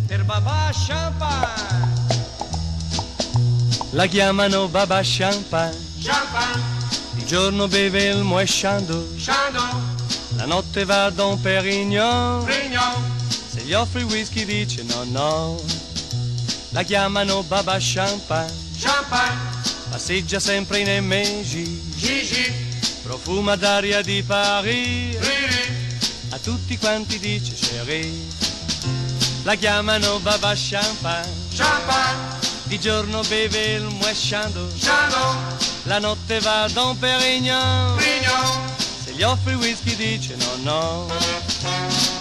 per Baba Champagne. La chiamano Baba Champagne. Champagne, Di giorno beve il moesciando, Chandon, la notte va a Don Perignon. Prignon, Se gli offri whisky dice no no. La chiamano Baba Champagne. Champagne, Passeggia sempre in MG, Gigi, profuma d'aria di Paris. Riri, A tutti quanti dice chérie. La chiamano Baba Champagne. Champagne, Di giorno beve il moesciando, Chandon, la notte va a Don Perignon. Prignon, Se gli offri whisky dice no no.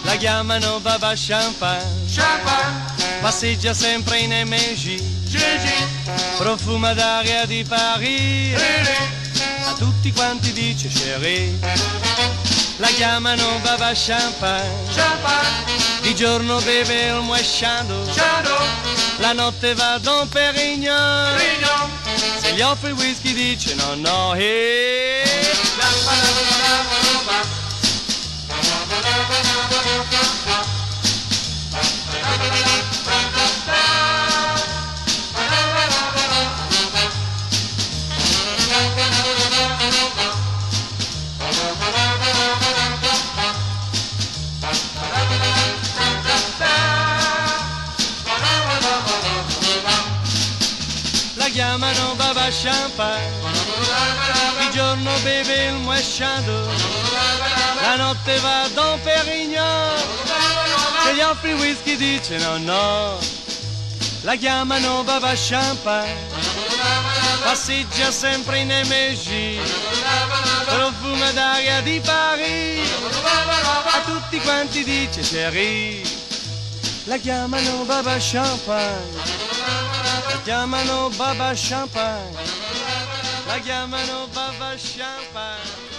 La chiamano Baba Champagne. Champagne, Passeggia sempre in MG, Gigi, profuma d'aria di Paris. Riri, A tutti quanti dice chérie. La chiamano Baba Champagne. Champagne, Di giorno beve il moesciando, Chandon, la notte va a Don Perignon. Prignon, Se gli offri whisky dice no no. Hey. La chiamano Baba Champagne. Di giorno beve il moesciando, la notte va a Don Perignon. Se gli offri whisky dice no no. La chiamano Baba Champagne. Passeggia sempre in MG, profuma d'aria di Paris. A tutti quanti dice chérie. La chiamano Baba Champagne. La chiamano Baba Champagne. La chiamano Baba Champagne.